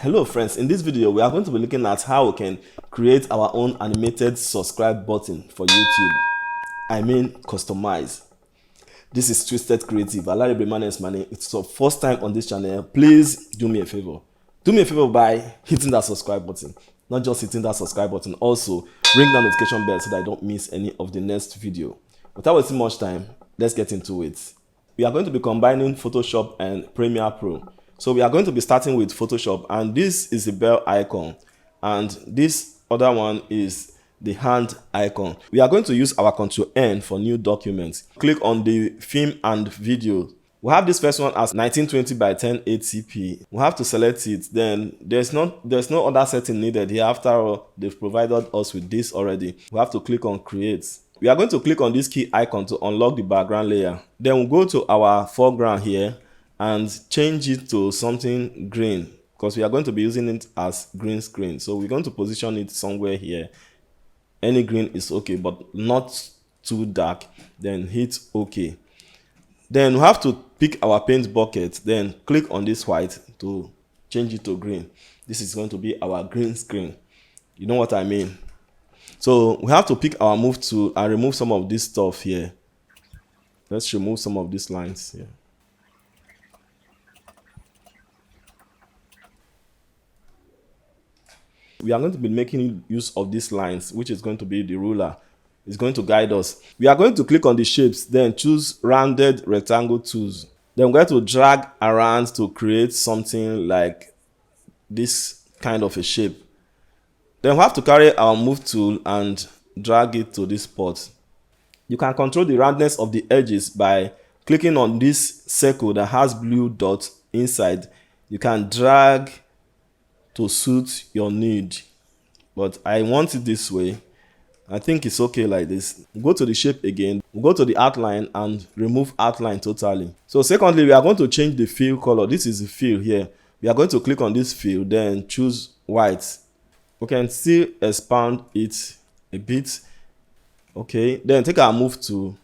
Hello friends, in this video we are going to be looking at how we can create our own animated subscribe button for YouTube. I mean customize. This is Twisted Creative. Alari Breman is my name. It's your first time on this channel. Please do me a favor. Do me a favor by hitting that subscribe button. Not just hitting that subscribe button, also ring that notification bell so that I don't miss any of the next video. Without wasting much time, let's get into it. We are going to be combining Photoshop and Premiere Pro. So we are going to be starting with Photoshop, and this is the bell icon, and this other one is the hand icon. We are going to use our Ctrl N for new documents. Click on the film and video. We have this first one as 1920 by 1080p. We have to select it. Then there's no other setting needed here. After all, they've provided us with this already. We have to click on create. We are going to click on this key icon to unlock the background layer. Then we'll go to our foreground here and change it to something green, because we are going to be using it as green screen. So we're going to position it somewhere here. Any green is okay, but not too dark. Then hit OK. Then we have to pick our paint bucket, then click on this white to change it to green. This is going to be our green screen. You know what I mean? So we have to pick our move tool and remove some of this stuff here. Let's remove some of these lines here. We are going to be making use of these lines, which is going to be the ruler. It's going to guide us. We are going to click on the shapes, then choose rounded rectangle tools. Then we're going to drag around to create something like this kind of a shape. Then we have to carry our move tool and drag it to this spot. You can control the roundness of the edges by clicking on this circle that has blue dots inside. You can drag to suit your need, but I want it this way. I think it's okay like this. Go to the shape again, go to the outline and remove outline totally. So secondly, we are going to change the fill color. This is the fill here. We are going to click on this fill, then choose white. We can still expand it a bit. Okay, then take our move tool,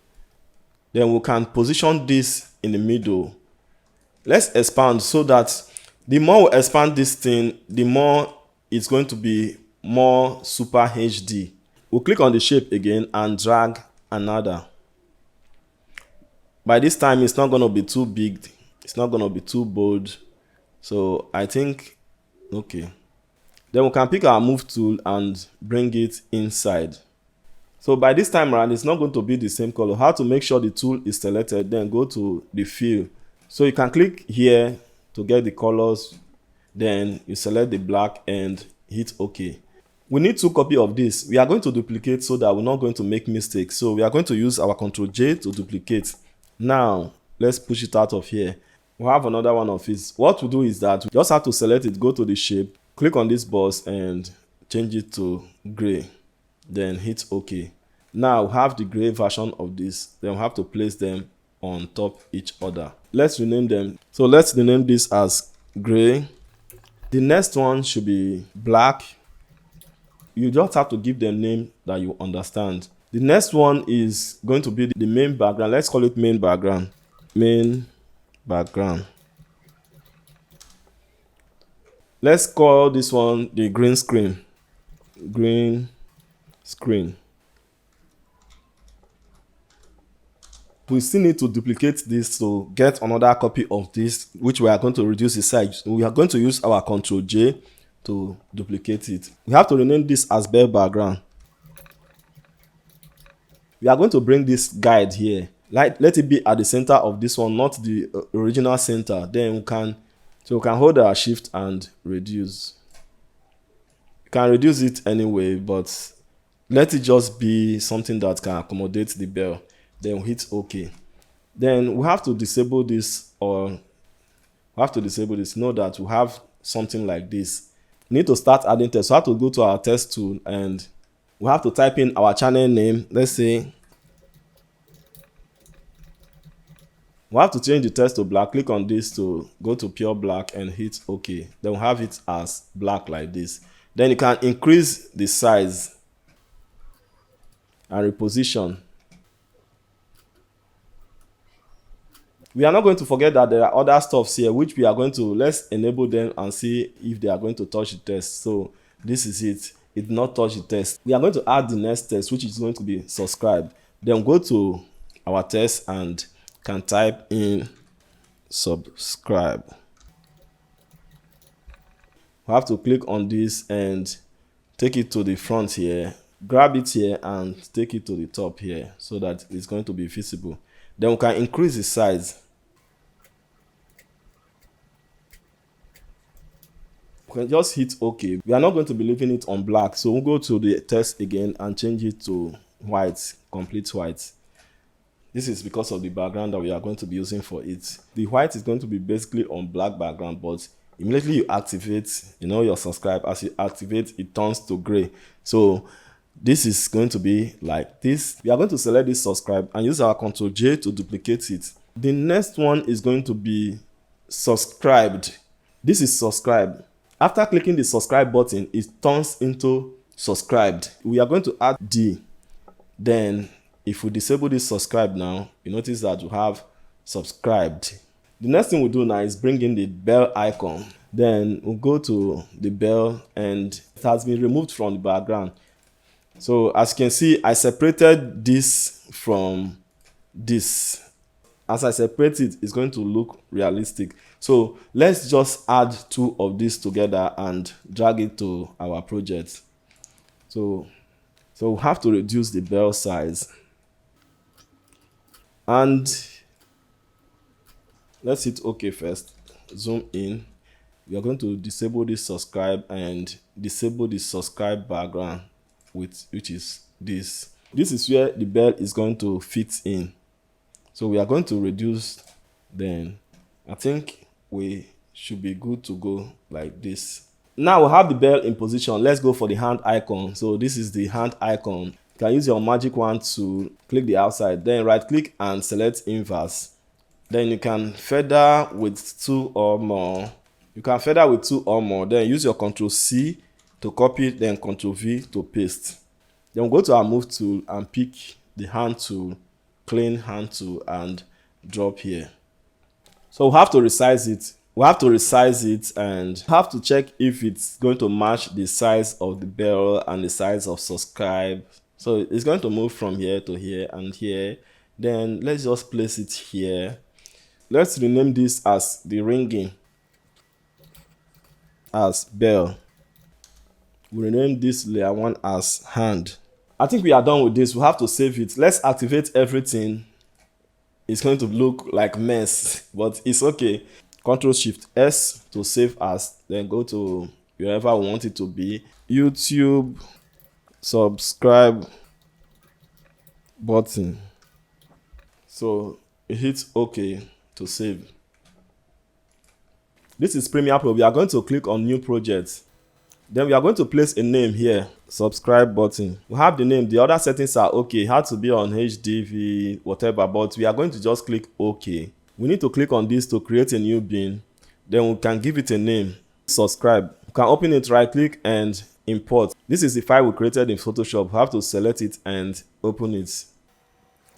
then we can position this in the middle. Let's expand so that the more we expand this thing, the more it's going to be more super HD. We'll click on the shape again and drag another. By this time, it's not going to be too big. It's not going to be too bold. So I think, okay. Then we can pick our move tool and bring it inside. So by this time around, it's not going to be the same color. How to make sure the tool is selected, then go to the fill. So you can click here to get the colors, then you select the black and hit OK. We need 2 copies of this. We are going to duplicate so that we're not going to make mistakes. So we are going to use our Ctrl J to duplicate. Now let's push it out of here. We have another one of it. What we do is that we just have to select it, go to the shape, click on this box and change it to gray, then hit OK. Now we have the gray version of this. Then we have to place them on top each other. Let's rename them. So let's rename this as gray. The next one should be black. You just have to give them name that you understand. The next one is going to be the main background. Let's call it main background. Main background. Let's call this one the green screen. Green screen. We still need to duplicate this to get another copy of this, which we are going to reduce the size. We are going to use our Ctrl J to duplicate it. We have to rename this as bell background. We are going to bring this guide here. Let it be at the center of this one, not the original center. Then we can hold our shift and reduce. You can reduce it anyway, but let it just be something that can accommodate the bell. Then we hit OK. Then we have to disable this, or we have to disable this. Know that we have something like this. We need to start adding text. So we have to go to our text tool and we have to type in our channel name. Let's say we have to change the text to black. Click on this to go to pure black and hit OK. Then we have it as black like this. Then you can increase the size and reposition. We are not going to forget that there are other stuffs here which we are going to, let's enable them and see if they are going to touch the text. So this is it. It did not touch the text. We are going to add the next text, which is going to be subscribe. Then go to our text and can type in subscribe. We have to click on this and take it to the front here, grab it here and take it to the top here so that it's going to be visible. Then we can increase the size. We can just hit OK. We are not going to be leaving it on black, so we'll go to the text again and change it to white, complete white. This is because of the background that we are going to be using for it. The white is going to be basically on black background, but immediately you activate, your subscribe. As you activate, it turns to gray. So this is going to be like this. We are going to select this subscribe and use our Ctrl J to duplicate it. The next one is going to be subscribed. This is subscribe. After clicking the subscribe button, it turns into subscribed. We are going to add D. Then if we disable this subscribe now, you notice that we have subscribed. The next thing we'll do now is bring in the bell icon. Then we'll go to the bell and it has been removed from the background. So as you can see, I separated this from this. As I separate it, it's going to look realistic. So let's just add two of these together and drag it to our project. So we have to reduce the bell size. And let's hit OK first. Zoom in. We are going to disable this subscribe and disable the subscribe background, which is this. This is where the bell is going to fit in. So we are going to reduce. Then I think we should be good to go like this. Now we have the bell in position. Let's go for the hand icon. So this is the hand icon. You can use your magic wand to click the outside, then right click and select inverse. Then you can feather with two or more. Then use your Ctrl C to copy, then Ctrl V to paste. Then we'll go to our move tool and pick the hand tool, clean hand tool, and drop here. So we have to resize it. And have to check if it's going to match the size of the bell and the size of subscribe. So it's going to move from here to here and here. Then let's just place it here. Let's rename this as the ringing as bell. We rename this layer 1 as hand. I think we are done with this. We have to save it. Let's activate everything. It's going to look like mess, but it's okay. Ctrl Shift S to save as, then go to wherever we want it to be. YouTube subscribe button. So it hits OK to save. This is Premiere Pro. We are going to click on new project. Then we are going to place a name here, subscribe button. We have the name. The other settings are okay. It had to be on HDV, whatever, but we are going to just click OK. We need to click on this to create a new bin. Then we can give it a name, subscribe. We can open it, right click and import. This is the file we created in Photoshop. We have to select it and open it.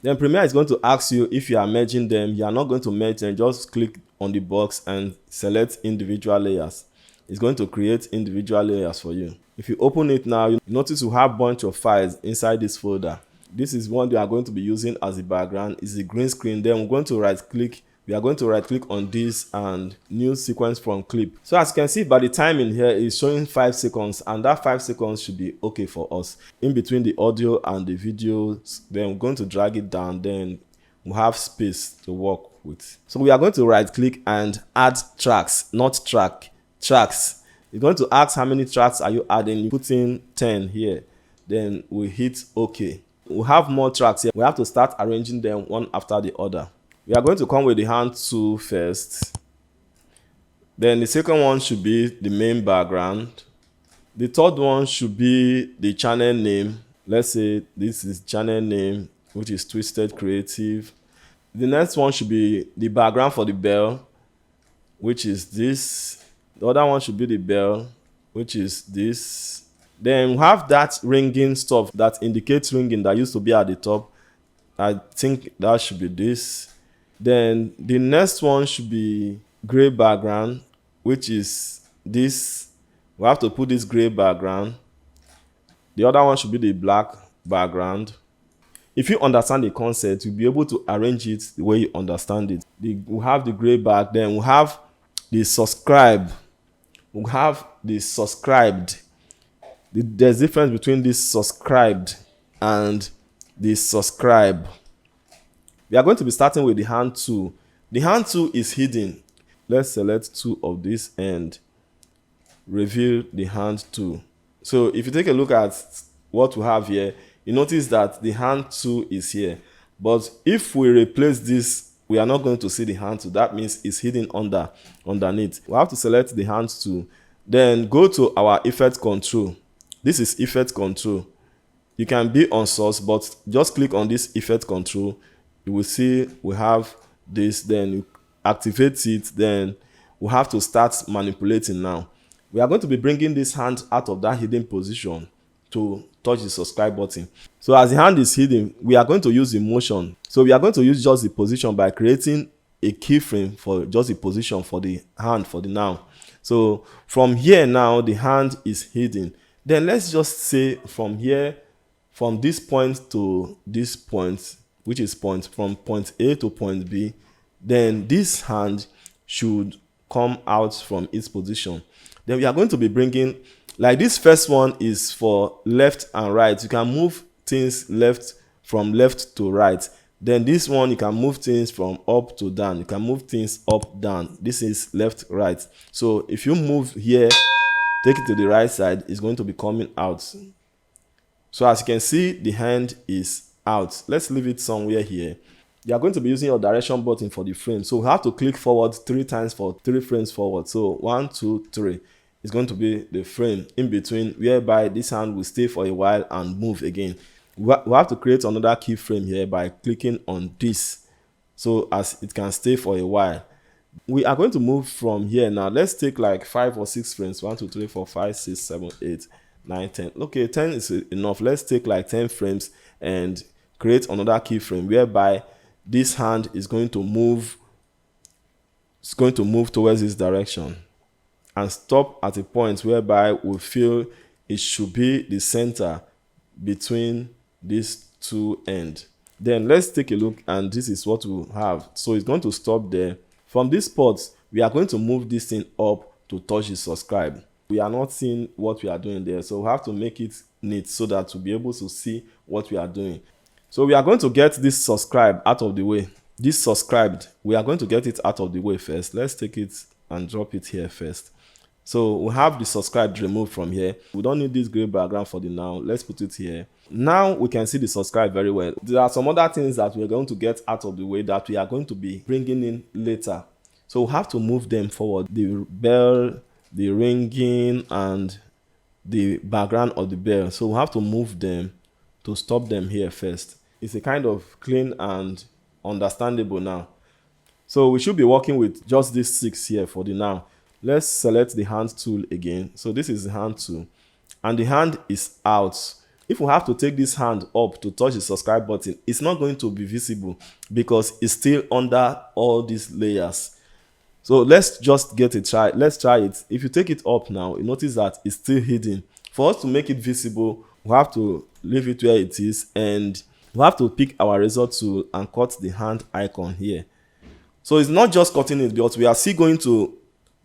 Then Premiere is going to ask you if you are merging them. You are not going to merge them. Just click on the box and select individual layers. It's going to create individual layers for you. If you open it now, you notice you have a bunch of files inside this folder. This is one we are going to be using as a background. It's the green screen. Then we're going to right click. We are going to right click on this and new sequence from clip. So as you can see, by the time in here is showing 5 seconds, and that 5 seconds should be okay for us. In between the audio and the video, then we're going to drag it down. Then we have space to work with. So we are going to right click and add tracks, not track, tracks. You're going to ask how many tracks are you adding. You put in 10 here. Then we hit OK. We have more tracks here. We have to start arranging them one after the other. We are going to come with the hand tool first. Then the second one should be the main background. The third one should be the channel name. Let's say this is channel name, which is Twisted Creative. The next one should be the background for the bell, which is this. The other one should be the bell, which is this. Then we have that ringing stuff that indicates ringing that used to be at the top. I think that should be this. Then the next one should be gray background, which is this. We have to put this gray background. The other one should be the black background. If you understand the concept, you'll be able to arrange it the way you understand it. We have the gray back, then we have the subscribe. We have the subscribed. There's difference between this subscribed and the subscribe. We are going to be starting with the hand tool. The hand tool is hidden. Let's select two of this and reveal the hand tool. So if you take a look at what we have here, you notice that the hand tool is here. But if we replace this, we are not going to see the hand tool. That means it's hidden underneath. We have to select the hand tool. Then go to our effect control. This is effect control. You can be on source, but just click on this effect control. You will see we have this. Then you activate it. Then we have to start manipulating now. We are going to be bringing this hand out of that hidden position to touch the subscribe button. So as the hand is hidden, we are going to use the motion. So we are going to use just the position by creating a keyframe for just the position for the hand for the now. So from here now, the hand is hidden. Then let's just say from here, from this point to this point, which is from point A to point B, then this hand should come out from its position. Then we are going to be bringing, like this first one is for left and right. You can move things from left to right. Then this one, you can move things from up to down. You can move things up, down. This is left, right. So if you move here, take it to the right side, it's going to be coming out. So as you can see, the hand is out. Let's leave it somewhere here. You are going to be using your direction button for the frame. So we have to click forward 3 times for 3 frames forward. So 1, 2, 3 is going to be the frame in between, whereby this hand will stay for a while and move again. We have to create another keyframe here by clicking on this, so as it can stay for a while. We are going to move from here now. Let's take like 5 or 6 frames. 1, 2, 3, 4, 5, 6, 7, 8, 9, 10. Okay, 10 is enough. Let's take like 10 frames and create another keyframe whereby this hand is going to move. It's going to move towards this direction and stop at a point whereby we feel it should be the center between these two ends. Then let's take a look, and this is what we have. So it's going to stop there. From this spot, we are going to move this thing up to touch the subscribe. We are not seeing what we are doing there, so we have to make it neat so that we'll be able to see what we are doing. So we are going to get this subscribe out of the way. This subscribed, we are going to get it out of the way first. Let's take it and drop it here first. So we have the subscribed removed from here. We don't need this gray background for the now. Let's put it here. Now we can see the subscribe very well. There are some other things that we're going to get out of the way that we are going to be bringing in later. So we have to move them forward. The bell, the ringing, and the background of the bell. So we have to move them to stop them here first. It's a kind of clean and understandable now. So we should be working with just these 6 here for the now. Let's select the hand tool again. So this is the hand tool, and the hand is out. If we have to take this hand up to touch the subscribe button, it's not going to be visible because it's still under all these layers. So let's just get a try. Let's try it. If you take it up now, you notice that it's still hidden. For us to make it visible, we have to leave it where it is, and we have to pick our result tool and cut the hand icon here. So it's not just cutting it, but we are still going to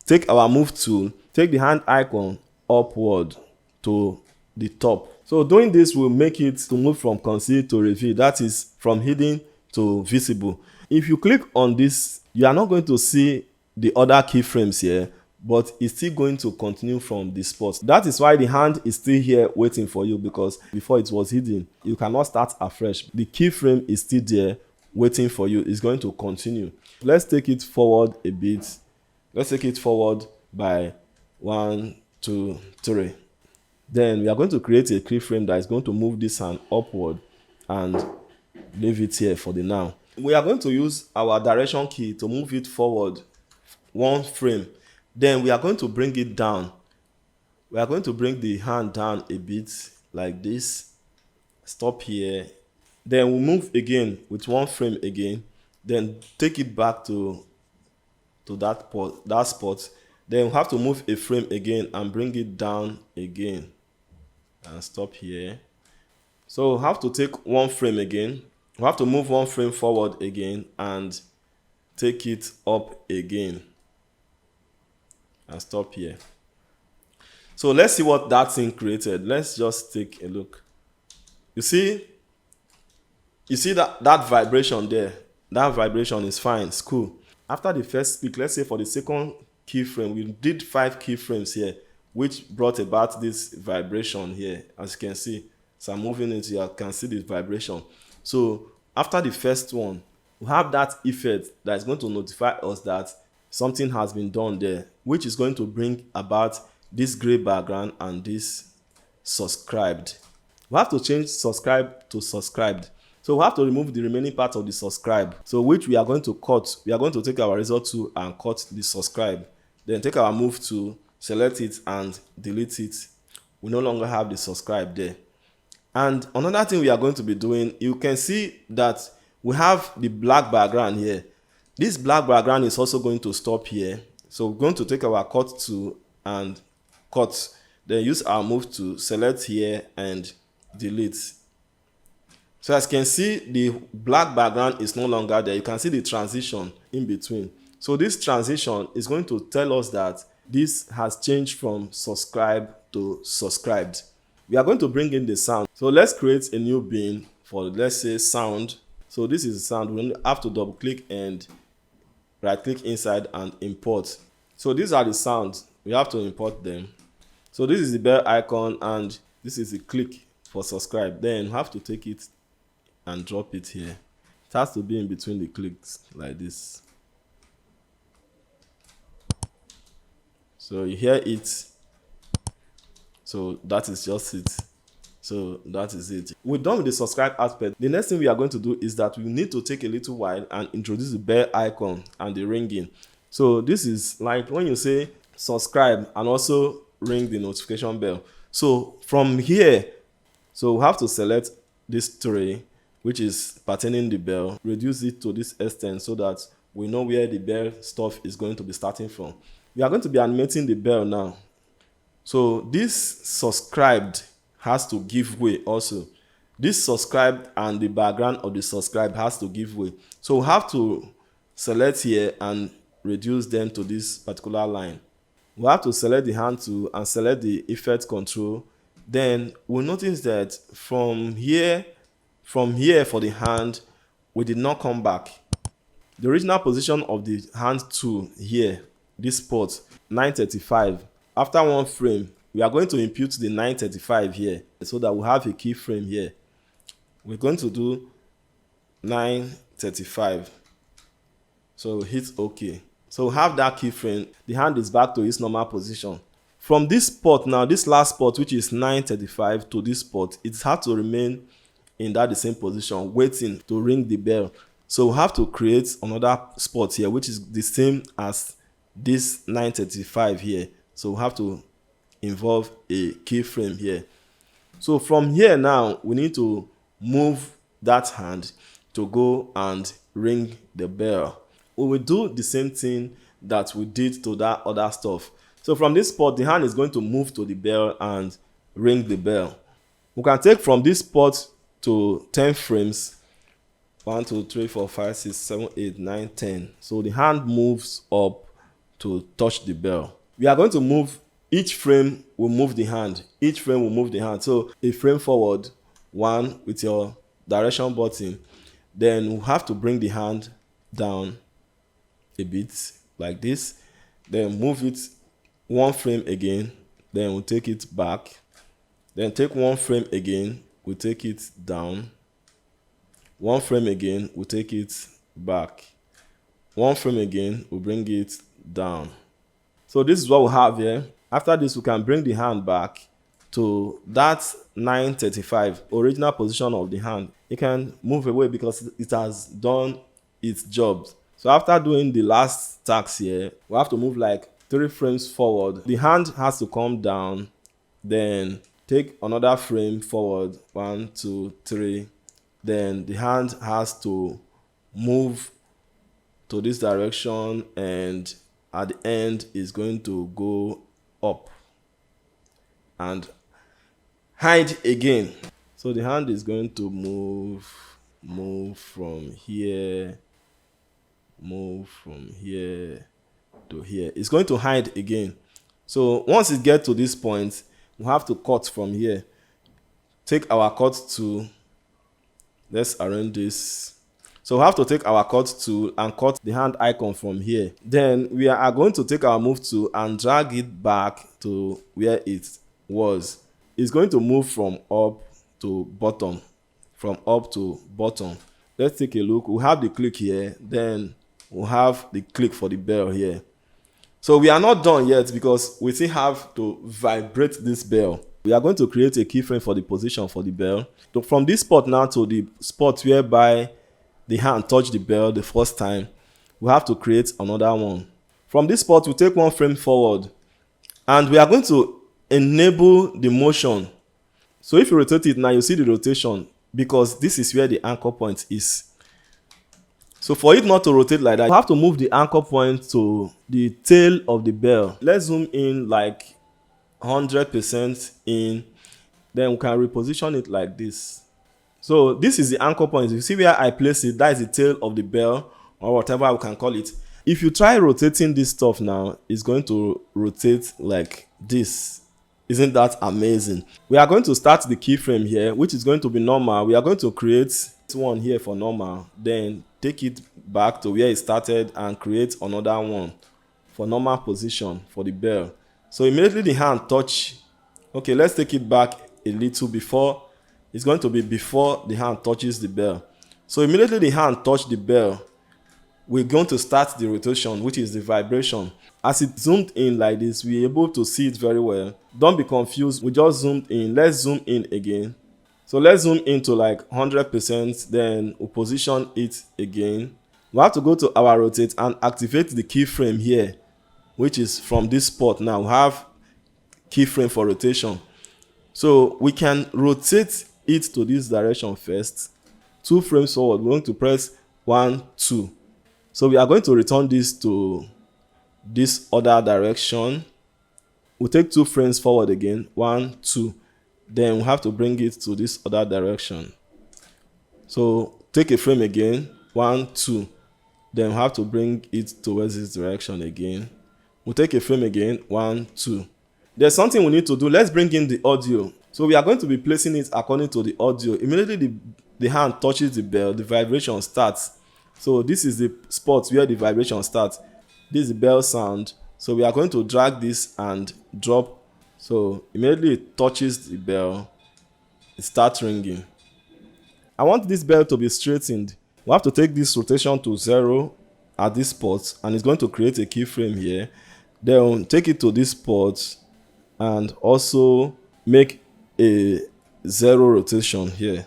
take our move tool, take the hand icon upward to the top. So doing this will make it to move from conceal to reveal, that is from hidden to visible. If you click on this, you are not going to see the other keyframes here, but it's still going to continue from the spot. That is why the hand is still here waiting for you, because before it was hidden. You cannot start afresh. The keyframe is still there waiting for you. It's going to continue. Let's take it forward a bit. Let's take it forward by 1, 2, 3. Then we are going to create a keyframe that is going to move this hand upward and leave it here for the now. We are going to use our direction key to move it forward 1 frame. Then we are going to bring it down. We are going to bring the hand down a bit like this. Stop here. Then we'll move again with 1 frame again. then take it back to that spot. Then we have to move a frame again and bring it down again and stop here. So we have to take one frame again. We have to move one frame forward again and take it up again and stop here. So let's see what that thing created. Let's just take a look. You see that vibration there? That vibration is fine, it's cool. After the first peak, let's say for the second keyframe, we did 5 keyframes here, which brought about this vibration here, as you can see. So I'm moving it, you can see the vibration. So after the first one, we have that effect that is going to notify us that something has been done there, which is going to bring about this gray background and this subscribed. We have to change subscribe to subscribed. So we have to remove the remaining part of the subscribe. So which we are going to cut. We are going to take our result tool and cut the subscribe. Then take our move tool, select it and delete it. We no longer have the subscribe there. And another thing we are going to be doing, you can see that we have the black background here. This black background is also going to stop here. So we're going to take our cut tool and cut. Then use our move to select here and delete. So as you can see, the black background is no longer there. You can see the transition in between. So this transition is going to tell us that this has changed from subscribe to subscribed. We are going to bring in the sound. So let's create a new bin for, let's say, sound. So this is the sound. We have to double click and right click inside and import. So these are the sounds. We have to import them. So this is the bell icon and this is the click for subscribe. Then we have to take it and drop it here. It has to be in between the clicks like this. So you hear it. So that is just it. So that is it. We're done with the subscribe aspect. The next thing we are going to do is that we need to take a little while and introduce the bell icon and the ringing. So this is like when you say subscribe and also ring the notification bell. So from here, so we have to select this tray, which is pertaining the bell, reduce it to this extent so that we know where the bell stuff is going to be starting from. We are going to be animating the bell now. So this subscribed has to give way also. This subscribed and the background of the subscribe has to give way. So we have to select here and reduce them to this particular line. We have to select the hand tool and select the effect control. Then we'll notice that from here for the hand, we did not come back. The original position of the hand tool here, this spot, 935. After one frame, we are going to impute the 935 here so that we have a keyframe here. We're going to do 935. So hit OK. So we have that keyframe. The hand is back to its normal position. From this spot now, this last spot, which is 935 to this spot, it has to remain in that the same position, waiting to ring the bell. So we have to create another spot here, which is the same as this 935 here. So we have to involve a keyframe here. So from here now, we need to move that hand to go and ring the bell. We will do the same thing that we did to that other stuff. So from this spot, the hand is going to move to the bell and ring the bell. We can take from this spot to 10 frames. 1, 2, 3, 4, 5, 6, 7, 8, 9, 10. So the hand moves up to touch the bell. We are going to move, each frame will move the hand. Each frame will move the hand. So a frame forward, 1 with your direction button. Then we have to bring the hand down a bit like this. Then move it 1 frame again. Then we'll take it back. Then take 1 frame again. We'll take it down. 1 frame again. We'll take it back. 1 frame again. We'll bring it down. So this is what we have here. After this, we can bring the hand back to that 935 original position of the hand. You can move away because it has done its job. So after doing the last task here, we have to move like 3 frames forward. The hand has to come down, then take another frame forward, 1, 2, 3. Then the hand has to move to this direction, and at the end is going to go up and hide again. So the hand is going to move from here, move from here to here. It's going to hide again. So once it gets to this point, we have to cut from here. Take our cut tool. Let's arrange this. So we have to take our cut tool and cut the hand icon from here. Then we are going to take our move tool and drag it back to where it was. It's going to move from up to bottom, from up to bottom. Let's take a look. We have the click here, then we'll have the click for the bell here. So we are not done yet because we still have to vibrate this bell. We are going to create a keyframe for the position for the bell. So from this spot now to the spot whereby the hand touched the bell the first time, we have to create another one. From this spot, we take one frame forward, and we are going to enable the motion. So if you rotate it now, you see the rotation because this is where the anchor point is. So for it not to rotate like that, you have to move the anchor point to the tail of the bell. Let's zoom in like 100% in, then we can reposition it like this. So this is the anchor point. You see where I place it, that is the tail of the bell, or whatever we can call it. If you try rotating this stuff now, it's going to rotate like this. Isn't that amazing? We are going to start the keyframe here, which is going to be normal. We are going to create one here for normal, then take it back to where it started and create another one for normal position for the bell. So immediately the hand touch. Okay, let's take it back a little before. It's going to be before the hand touches the bell. So immediately the hand touch the bell, we're going to start the rotation, which is the vibration. As it zoomed in like this, we're able to see it very well. Don't be confused. We just zoomed in. Let's zoom in again. So let's zoom into like 100%, then we'll position it again. We have to go to our rotate and activate the keyframe here, which is from this spot. Now we have keyframe for rotation. So we can rotate it to this direction first. 2 frames forward, we're going to press 1, 2. So we are going to return this to this other direction. We'll take 2 frames forward again, 1, 2. Then we have to bring it to this other direction. So take a frame again, 1, 2. Then we have to bring it towards this direction again. We'll take a frame again, 1, 2. There's something we need to do. Let's bring in the audio. So we are going to be placing it according to the audio. Immediately the hand touches the bell, the vibration starts. So this is the spot where the vibration starts. This is the bell sound. So we are going to drag this and drop. So immediately it touches the bell, it starts ringing. I want this bell to be straightened. We have to take this rotation to 0 at this spot, and it's going to create a keyframe here. Then take it to this spot and also make a 0 rotation here.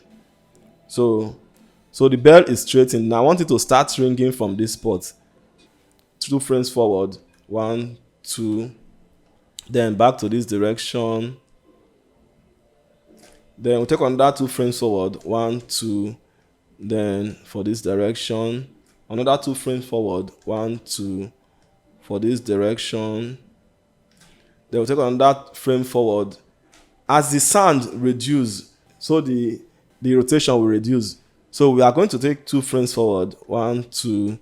So the bell is straightened. Now I want it to start ringing from this spot. 2 frames forward, 1, 2. Then back to this direction. Then we'll take another 2 frames forward, 1, 2. Then for this direction, another 2 frames forward, 1, 2. For this direction. Then we'll take another frame forward. As the sound reduces, so the rotation will reduce. So we are going to take 2 frames forward, 1, 2.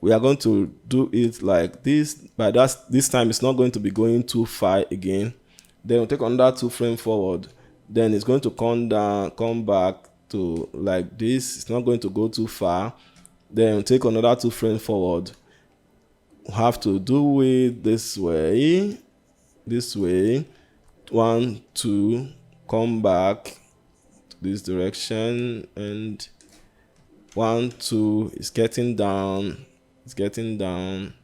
We are going to do it like this. By this time, it's not going to be going too far again. Then we'll take another 2 frames forward. Then it's going to come down, come back to like this. It's not going to go too far. Then we'll take another 2 frames forward. We'll have to do it this way. This way. 1, 2. Come back to this direction. And 1, 2. It's getting down. It's getting down.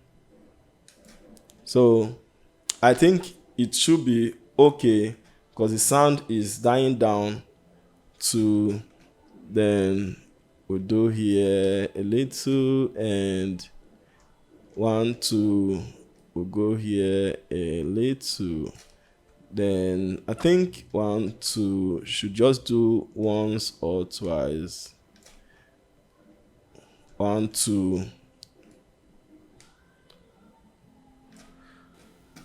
So I think it should be okay because the sound is dying down to, then we'll do here a little, and 1, 2, we'll go here a little. Then I think 1, 2 should just do once or twice. 1, 2.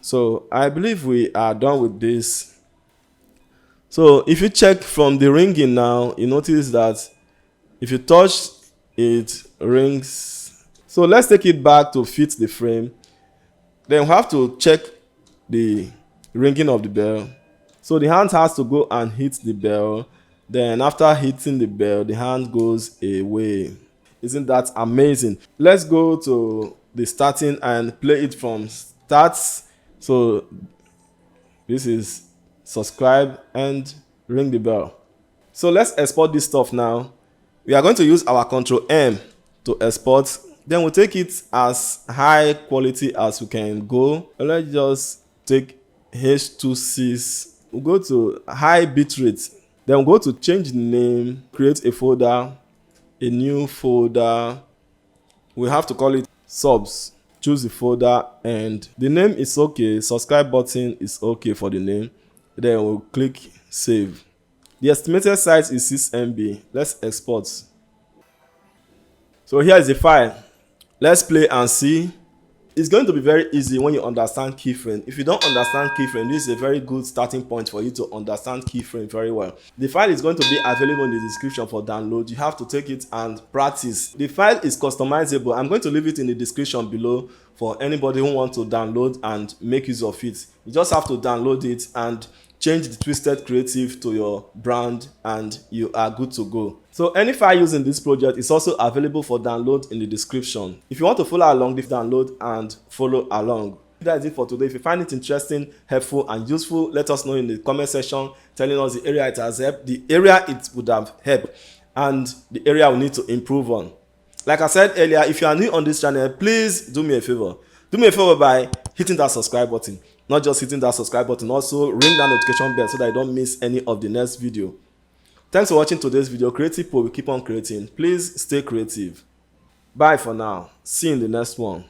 So I believe we are done with this. So if you check from the ringing now, you notice that if you touch it rings. So let's take it back to fit the frame. Then we have to check the ringing of the bell. So the hand has to go and hit the bell. Then after hitting the bell, the hand goes away. Isn't that amazing? Let's go to the starting and play it from starts. So this is subscribe and ring the bell. So let's export this stuff now. We are going to use our Control M to export. Then we'll take it as high quality as we can go. And let's just take H26. We'll go to high bitrate. Then we'll go to change the name, create a folder, a new folder. We have to call it subs. Choose the folder and the name is okay. Subscribe button is okay for the name. Then we'll click save. The estimated size is 6 MB. Let's export. So here is the file. Let's play and see. It's going to be very easy when you understand keyframe. If you don't understand keyframe, this is a very good starting point for you to understand keyframe very well. The file is going to be available in the description for download. You have to take it and practice. The file is customizable. I'm going to leave it in the description below for anybody who wants to download and make use of it. You just have to download it and change the twisted creative to your brand and you are good to go. So any file used in this project is also available for download in the description. If you want to follow along, this download and follow along. That is it for today. If you find it interesting, helpful and useful, let us know in the comment section telling us the area it has helped, the area it would have helped, and the area we need to improve on. Like I said earlier, if you are new on this channel, please do me a favor. Do me a favor by hitting that subscribe button. Not just hitting that subscribe button, also ring that notification bell so that you don't miss any of the next video. Thanks for watching today's video. Creative Pro will keep on creating. Please stay creative. Bye for now. See you in the next one.